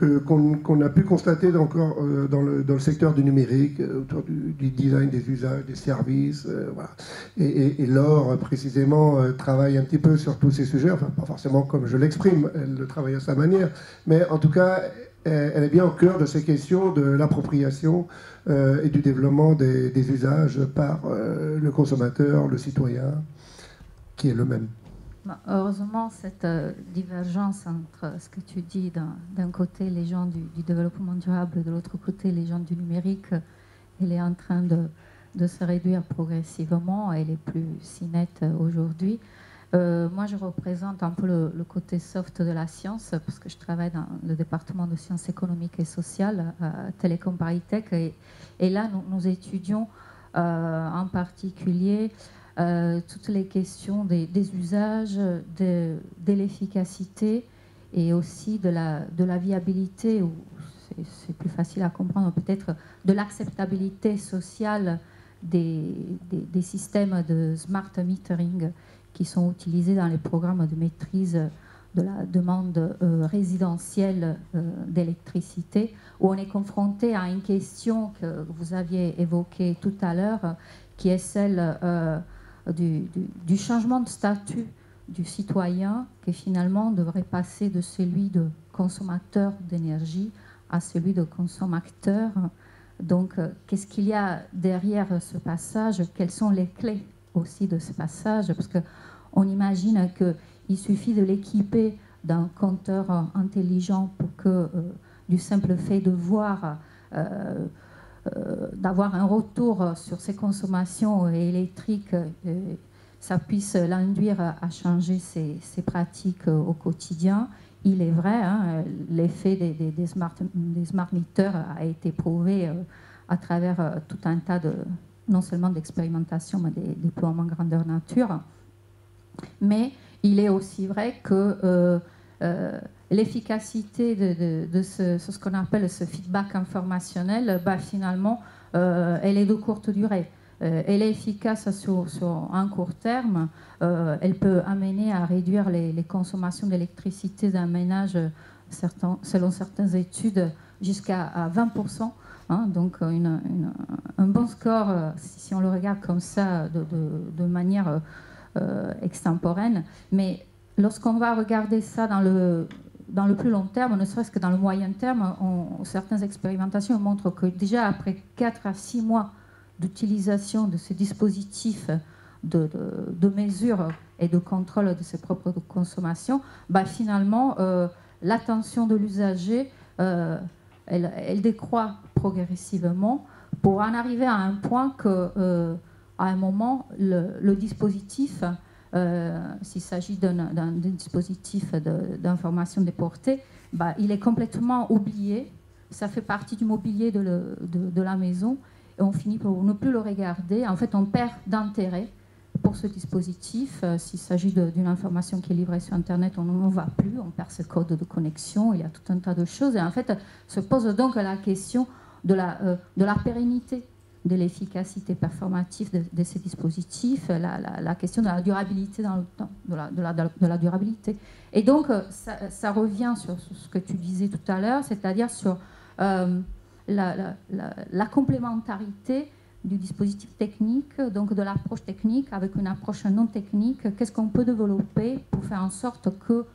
qu'on a pu constater encore dans le secteur du numérique, autour du design des usages, des services. Voilà. Et Laure, précisément, travaille un petit peu sur tous ces sujets, enfin pas forcément comme je l'exprime, elle le travaille à sa manière, mais en tout cas, elle est bien au cœur de ces questions de l'appropriation et du développement des usages par le consommateur, le citoyen, qui est le même. Heureusement, cette divergence entre ce que tu dis, d'un côté les gens du développement durable, de l'autre côté les gens du numérique, elle est en train de se réduire progressivement. Elle est plus si nette aujourd'hui. Moi, je représente un peu le côté soft de la science, parce que je travaille dans le département de sciences économiques et sociales à Télécom Paris-Tech. Et là, nous étudions en particulier toutes les questions des usages, de l'efficacité et aussi de la viabilité, ou c'est plus facile à comprendre peut-être, de l'acceptabilité sociale des systèmes de smart metering qui sont utilisés dans les programmes de maîtrise de la demande résidentielle d'électricité, où on est confronté à une question que vous aviez évoquée tout à l'heure, qui est celle du changement de statut du citoyen, qui finalement devrait passer de celui de consommateur d'énergie à celui de consommateur. Donc, qu'est-ce qu'il y a derrière ce passage? Quelles sont les clés aussi de ce passage? Parce qu'on imagine qu'il suffit de l'équiper d'un compteur intelligent pour que, du simple fait de voir, d'avoir un retour sur ses consommations électriques, ça puisse l'induire à changer ses pratiques au quotidien. Il est vrai, hein, l'effet des smart meters a été prouvé à travers tout un tas non seulement d'expérimentations, mais des déploiements grandeur nature. Mais il est aussi vrai que l'efficacité de ce qu'on appelle ce feedback informationnel, finalement, elle est de courte durée. Elle est efficace sur un court terme. Elle peut amener à réduire les consommations d'électricité d'un ménage, selon certaines études, jusqu'à 20%. Hein, donc un bon score, si on le regarde comme ça, de manière extemporaine. Mais lorsqu'on va regarder ça dans le plus long terme, ne serait-ce que dans le moyen terme, certaines expérimentations montrent que déjà après 4 à 6 mois d'utilisation de ces dispositifs de mesure et de contrôle de ses propres consommations, finalement, l'attention de l'usager, elle décroît progressivement pour en arriver à un point que, à un moment, le dispositif, s'il s'agit d'un dispositif d'information déportée, il est complètement oublié. Ça fait partie du mobilier de la maison. Et on finit par ne plus le regarder. En fait, on perd d'intérêt pour ce dispositif. S'il s'agit d'une information qui est livrée sur Internet, on n'en va plus, on perd ce code de connexion, il y a tout un tas de choses. Et en fait, se pose donc la question de la pérennité, de l'efficacité performative de ces dispositifs, la question de la durabilité dans le temps, de la durabilité. Et donc, ça revient sur ce que tu disais tout à l'heure, c'est-à-dire sur la complémentarité du dispositif technique, donc de l'approche technique avec une approche non technique. Qu'est-ce qu'on peut développer pour faire en sorte que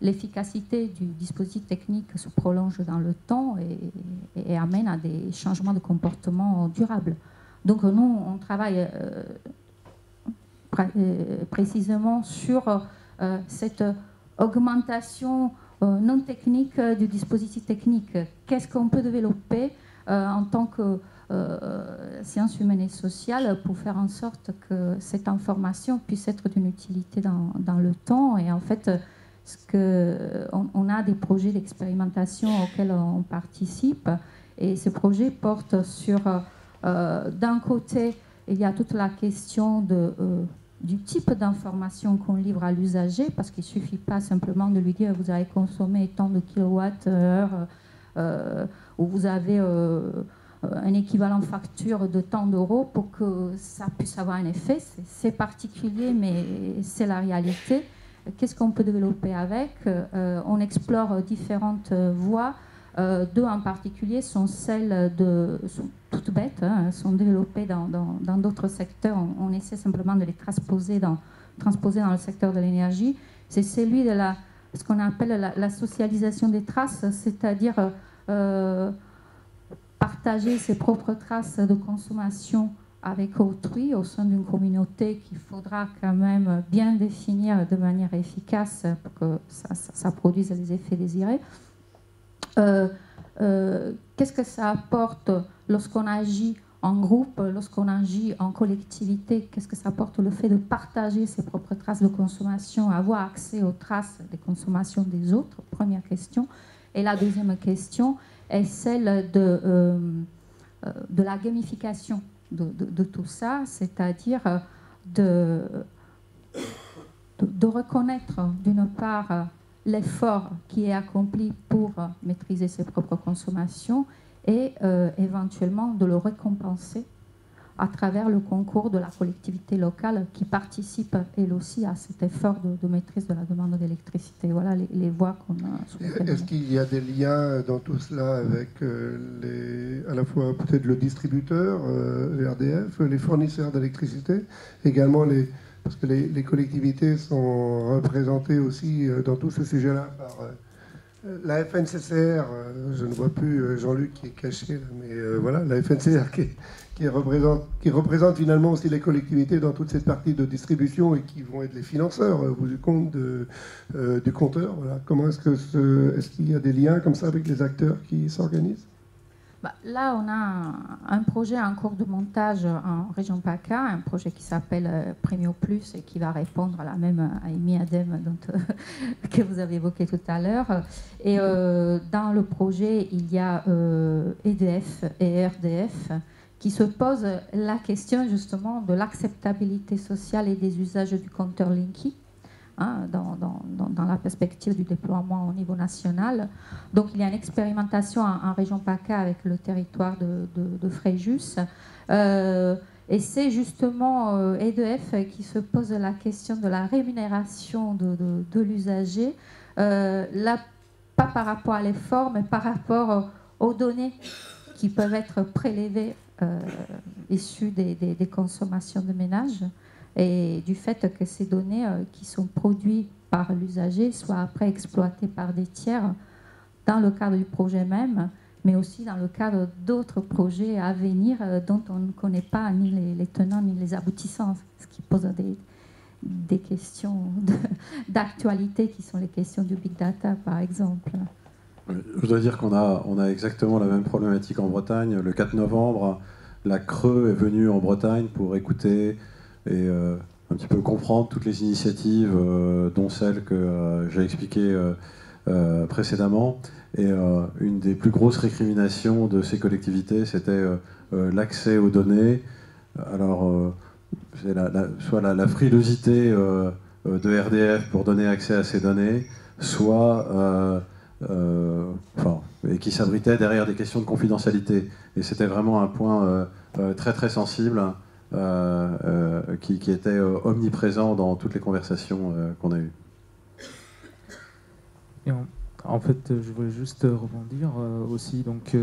l'efficacité du dispositif technique se prolonge dans le temps et amène à des changements de comportement durables. Donc nous, on travaille précisément sur cette augmentation non technique du dispositif technique. Qu'est-ce qu'on peut développer en tant que sciences humaines et sociales pour faire en sorte que cette information puisse être d'une utilité dans le temps. Et en fait, on a des projets d'expérimentation auxquels on participe, et ces projets portent sur, d'un côté, il y a toute la question du type d'information qu'on livre à l'usager, parce qu'il ne suffit pas simplement de lui dire vous avez consommé tant de kilowattheures, ou vous avez un équivalent facture de tant d'euros pour que ça puisse avoir un effet. C'est particulier, mais c'est la réalité. qu'est-ce qu'on peut développer avec. On explore différentes voies. Deux en particulier sont sont toutes bêtes, hein, sont développées dans d'autres secteurs. On essaie simplement de les transposer dans le secteur de l'énergie. C'est celui de ce qu'on appelle la socialisation des traces, c'est-à-dire partager ses propres traces de consommation avec autrui au sein d'une communauté qu'il faudra quand même bien définir de manière efficace pour que ça produise les effets désirés. Qu'est-ce que ça apporte lorsqu'on agit en groupe, lorsqu'on agit en collectivité? Qu'est-ce que ça apporte le fait de partager ses propres traces de consommation, avoir accès aux traces des consommations des autres? Première question. Et la deuxième question est celle de la gamification de tout ça, c'est-à-dire de reconnaître d'une part l'effort qui est accompli pour maîtriser ses propres consommations et éventuellement de le récompenser à travers le concours de la collectivité locale qui participe elle aussi à cet effort de maîtrise de la demande d'électricité. Voilà les voies qu'on a. Est-ce qu'il y a des liens dans tout cela avec à la fois peut-être le distributeur, les RDF, les fournisseurs d'électricité, également parce que les collectivités sont représentées aussi dans tout ce sujet-là par la FNCCR, je ne vois plus Jean-Luc qui est caché là, mais voilà, la FNCCR qui représente finalement aussi les collectivités dans toute cette partie de distribution et qui vont être les financeurs, au bout du compte, du compteur. Voilà. Comment est-ce qu'il y a des liens comme ça avec les acteurs qui s'organisent? Là, on a un projet en cours de montage en région PACA, un projet qui s'appelle Premio Plus et qui va répondre à la même AEMI-ADEME que vous avez évoqué tout à l'heure. Et dans le projet, il y a EDF et RDF qui se posent la question justement de l'acceptabilité sociale et des usages du compteur Linky. Hein, dans la perspective du déploiement au niveau national. Donc il y a une expérimentation en région PACA avec le territoire de Fréjus. Et c'est justement EDF qui se pose la question de la rémunération de l'usager, là pas par rapport à l'effort, mais par rapport aux données qui peuvent être prélevées issues des consommations de ménages, et du fait que ces données qui sont produites par l'usager soient après exploitées par des tiers dans le cadre du projet même, mais aussi dans le cadre d'autres projets à venir dont on ne connaît pas ni les tenants ni les aboutissants, ce qui pose des questions d'actualité qui sont les questions du big data par exemple. Je dois dire qu'on a exactement la même problématique en Bretagne. Le 4 novembre, la Creux est venue en Bretagne pour écouter et un petit peu comprendre toutes les initiatives, dont celle que j'ai expliquées précédemment. Et une des plus grosses récriminations de ces collectivités, c'était l'accès aux données. Alors, c'est soit la frilosité de RDF pour donner accès à ces données, soit... et qui s'abritait derrière des questions de confidentialité. Et c'était vraiment un point très très sensible qui était omniprésent dans toutes les conversations qu'on a eues. Et en fait, je voulais juste rebondir aussi. Donc,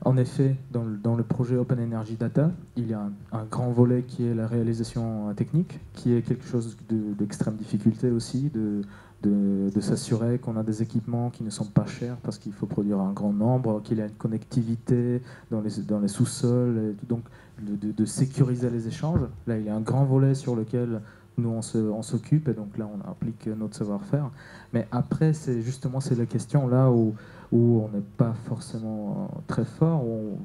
en effet, dans le projet Open Energy Data, il y a un grand volet qui est la réalisation technique, qui est quelque chose d'extrême difficulté aussi, de s'assurer qu'on a des équipements qui ne sont pas chers parce qu'il faut produire un grand nombre, qu'il y a une connectivité dans les sous-sols, donc de sécuriser les échanges. Là, il y a un grand volet sur lequel nous on s'occupe, et donc là on applique notre savoir-faire. Mais après, c'est la question là où on n'est pas forcément très fort, où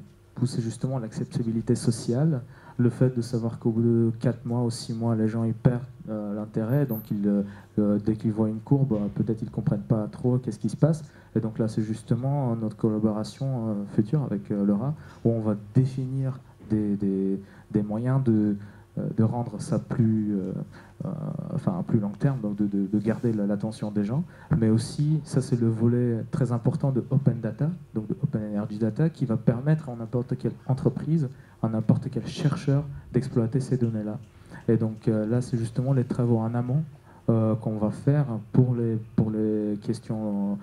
c'est justement l'acceptabilité sociale, le fait de savoir qu'au bout de 4 mois ou 6 mois, les gens ils perdent l'intérêt, donc dès qu'ils voient une courbe, peut-être ils ne comprennent pas trop qu'est-ce qui se passe. Et donc là, c'est justement notre collaboration future avec l'ERA, où on va définir des moyens de rendre ça plus, à plus long terme, donc de garder l'attention des gens. Mais aussi, ça c'est le volet très important de Open Data, donc de Open Energy Data, qui va permettre à n'importe quelle entreprise, à n'importe quel chercheur d'exploiter ces données-là. Et donc là, c'est justement les travaux en amont qu'on va faire pour les questions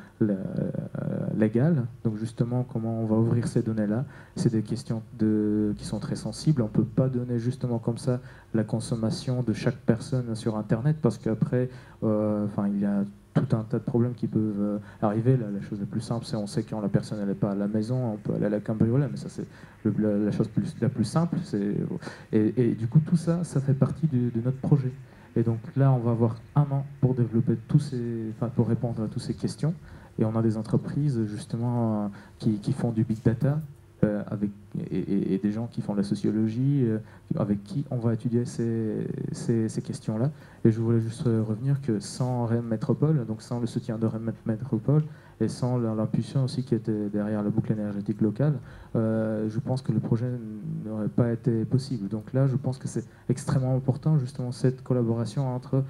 légales. Donc justement, comment on va ouvrir ces données-là. C'est des questions qui sont très sensibles. On ne peut pas donner justement comme ça la consommation de chaque personne sur Internet, parce qu'après, il y a tout un tas de problèmes qui peuvent arriver. Là, la chose la plus simple, c'est on sait quand la personne n'est pas à la maison, on peut aller à la cambriolette, mais ça c'est la chose la plus simple. Et du coup, tout ça, ça fait partie de notre projet. Et donc là, on va avoir 1 an pour développer pour répondre à toutes ces questions. Et on a des entreprises justement qui font du big data et des gens qui font de la sociologie avec qui on va étudier ces questions-là. Et je voulais juste revenir que sans REM Métropole, donc sans le soutien de REM Métropole et sans l'impulsion aussi qui était derrière la boucle énergétique locale, je pense que le projet n'aurait pas été possible. Donc là, je pense que c'est extrêmement important justement cette collaboration entre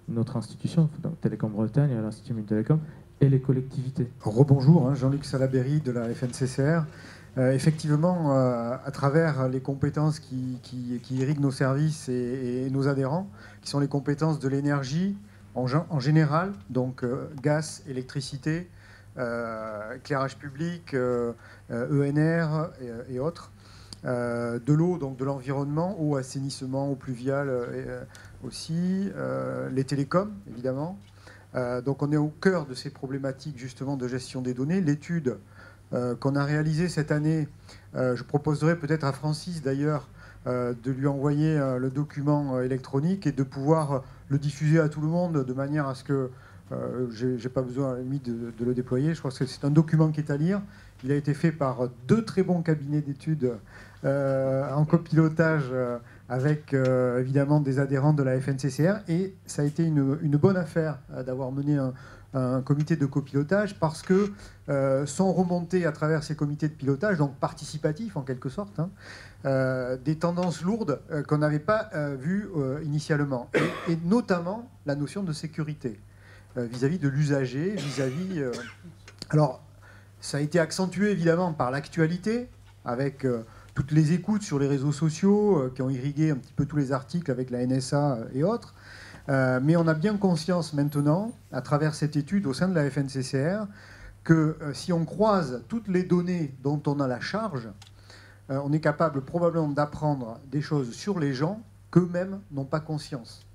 notre institution, donc Télécom Bretagne et l'Institut Télécom, et les collectivités. Rebonjour, Jean-Luc Salaberry de la FNCCR. Effectivement, à travers les compétences qui irriguent nos services et nos adhérents, qui sont les compétences de l'énergie en général, donc gaz, électricité, éclairage public, ENR et autres, de l'eau, donc de l'environnement, eau, assainissement, eau pluviale aussi, les télécoms, évidemment. Donc on est au cœur de ces problématiques justement de gestion des données. L'étude qu'on a réalisée cette année, je proposerai peut-être à Francis d'ailleurs de lui envoyer le document électronique et de pouvoir le diffuser à tout le monde de manière à ce que j'ai pas besoin à la limite de le déployer. Je crois que c'est un document qui est à lire. Il a été fait par 2 très bons cabinets d'études en copilotage avec évidemment des adhérents de la FNCCR, et ça a été une bonne affaire d'avoir mené un comité de copilotage, parce que sont remontés à travers ces comités de pilotage, donc participatifs en quelque sorte, des tendances lourdes qu'on n'avait pas vues initialement, et notamment la notion de sécurité vis-à-vis de l'usager, alors ça a été accentué évidemment par l'actualité, avec toutes les écoutes sur les réseaux sociaux qui ont irrigué un petit peu tous les articles avec la NSA et autres. Mais on a bien conscience maintenant, à travers cette étude au sein de la FNCCR, que si on croise toutes les données dont on a la charge, on est capable probablement d'apprendre des choses sur les gens qu'eux-mêmes n'ont pas conscience.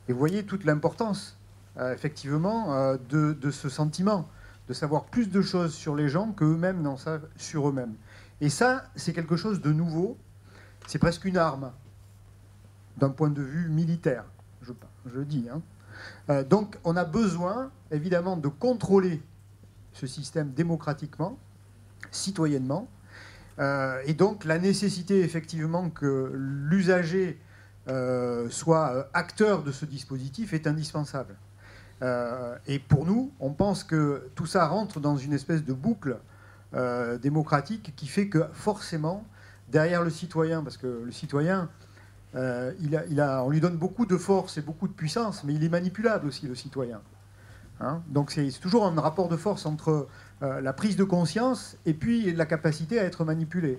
Et vous voyez toute l'importance, effectivement, de ce sentiment, de savoir plus de choses sur les gens qu'eux-mêmes n'en savent sur eux-mêmes. Et ça, c'est quelque chose de nouveau, c'est presque une arme, d'un point de vue militaire, je dis. Donc on a besoin, évidemment, de contrôler ce système démocratiquement, citoyennement, et donc la nécessité, effectivement, que l'usager soit acteur de ce dispositif est indispensable. Et pour nous, on pense que tout ça rentre dans une espèce de boucle démocratique qui fait que forcément, derrière le citoyen, parce que le citoyen, on lui donne beaucoup de force et beaucoup de puissance, mais il est manipulable aussi, le citoyen. Donc c'est toujours un rapport de force entre la prise de conscience et puis la capacité à être manipulé.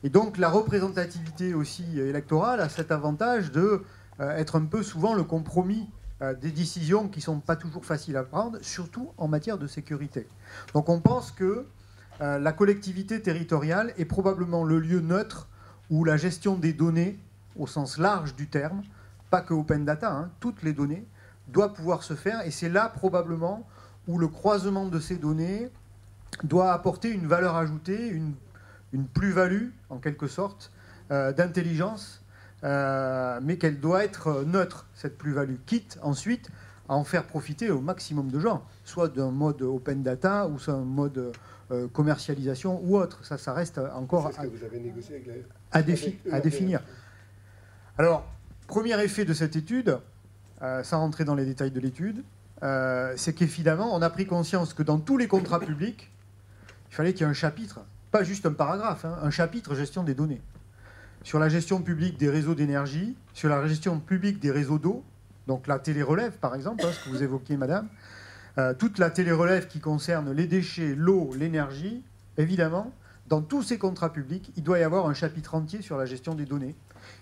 Et donc la représentativité aussi électorale a cet avantage d'être un peu souvent le compromis des décisions qui ne sont pas toujours faciles à prendre, surtout en matière de sécurité. Donc on pense que la collectivité territoriale est probablement le lieu neutre où la gestion des données, au sens large du terme, pas que open data, toutes les données, doit pouvoir se faire. Et c'est là probablement où le croisement de ces données doit apporter une valeur ajoutée, une plus-value, en quelque sorte, d'intelligence, mais qu'elle doit être neutre, cette plus-value, quitte ensuite à en faire profiter au maximum de gens, soit d'un mode open data ou soit un mode commercialisation ou autre. Ça reste encore ce que vous avez négocié avec à définir. Alors, premier effet de cette étude, sans rentrer dans les détails de l'étude, c'est qu'évidemment, on a pris conscience que dans tous les contrats publics, il fallait qu'il y ait un chapitre, pas juste un paragraphe, un chapitre gestion des données. Sur la gestion publique des réseaux d'énergie, sur la gestion publique des réseaux d'eau, donc la télérelève par exemple, ce que vous évoquiez madame, toute la télérelève qui concerne les déchets, l'eau, l'énergie, évidemment, dans tous ces contrats publics, il doit y avoir un chapitre entier sur la gestion des données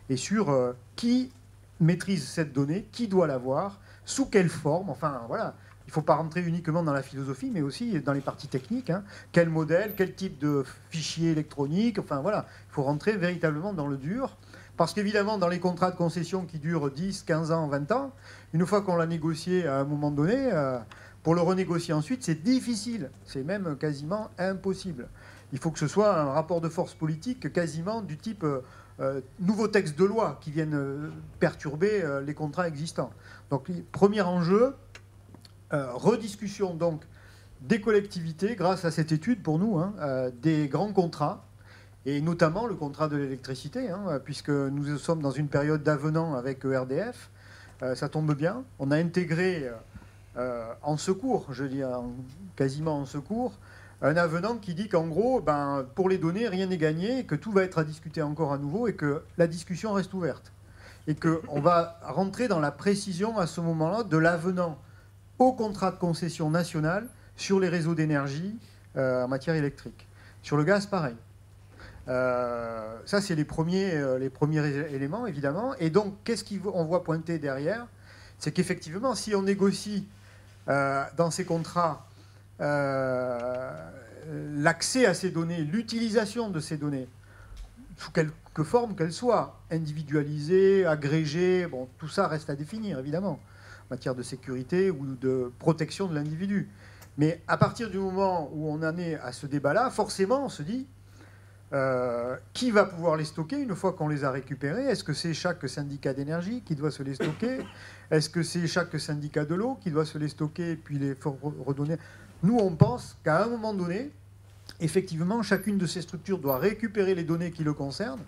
et sur qui maîtrise cette donnée, qui doit l'avoir, sous quelle forme, enfin voilà. Il ne faut pas rentrer uniquement dans la philosophie, mais aussi dans les parties techniques. Hein. Quel modèle, quel type de fichier électronique, enfin voilà. Il faut rentrer véritablement dans le dur. Parce qu'évidemment, dans les contrats de concession qui durent 10, 15 ans, 20 ans, une fois qu'on l'a négocié à un moment donné, pour le renégocier ensuite, c'est difficile. C'est même quasiment impossible. Il faut que ce soit un rapport de force politique quasiment du type nouveau texte de loi qui viennent perturber les contrats existants. Donc, premier enjeu, rediscussion donc des collectivités grâce à cette étude pour nous, hein, des grands contrats, et notamment le contrat de l'électricité, hein, puisque nous sommes dans une période d'avenant avec ERDF. Ça tombe bien. On a intégré en secours, je dis quasiment en secours, un avenant qui dit qu'en gros, pour les données, rien n'est gagné, que tout va être à discuter encore à nouveau et que la discussion reste ouverte. Et qu'on va rentrer dans la précision à ce moment-là de l'avenant au contrat de concession nationale sur les réseaux d'énergie en matière électrique. Sur le gaz, pareil. Ça, c'est les premiers éléments, évidemment. Et donc, qu'est-ce qu'on voit pointer derrière? C'est qu'effectivement, si on négocie dans ces contrats l'accès à ces données, l'utilisation de ces données, sous quelque forme qu'elles soient, individualisées, agrégées, bon, tout ça reste à définir, évidemment, en matière de sécurité ou de protection de l'individu. Mais à partir du moment où on en est à ce débat-là, forcément, on se dit qui va pouvoir les stocker une fois qu'on les a récupérés? Est-ce que c'est chaque syndicat d'énergie qui doit se les stocker? Est-ce que c'est chaque syndicat de l'eau qui doit se les stocker et puis les redonner? Nous, on pense qu'à un moment donné, effectivement, chacune de ces structures doit récupérer les données qui le concernent,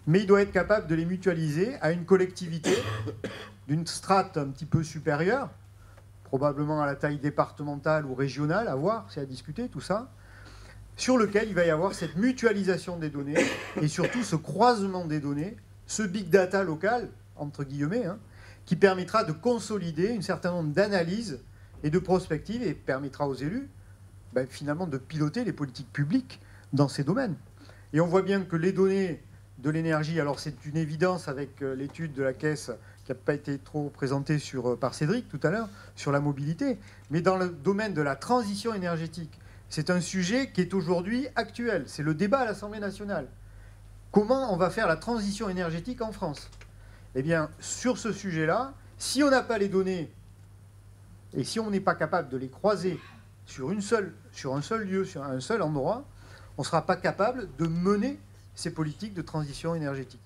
mais il doit être capable de les mutualiser à une collectivité d'une strate un petit peu supérieure, probablement à la taille départementale ou régionale, à voir, c'est à discuter, tout ça, sur lequel il va y avoir cette mutualisation des données et surtout ce croisement des données, ce big data local, entre guillemets, hein, qui permettra de consolider un certain nombre d'analyses et de prospectives et permettra aux élus finalement de piloter les politiques publiques dans ces domaines. Et on voit bien que les données de l'énergie, alors c'est une évidence avec l'étude de la Caisse qui n'a pas été trop présentée par Cédric tout à l'heure, sur la mobilité, mais dans le domaine de la transition énergétique, c'est un sujet qui est aujourd'hui actuel. C'est le débat à l'Assemblée nationale. Comment on va faire la transition énergétique en France? Eh bien, sur ce sujet-là, si on n'a pas les données et si on n'est pas capable de les croiser sur un seul lieu, sur un seul endroit, on ne sera pas capable de mener ces politiques de transition énergétique.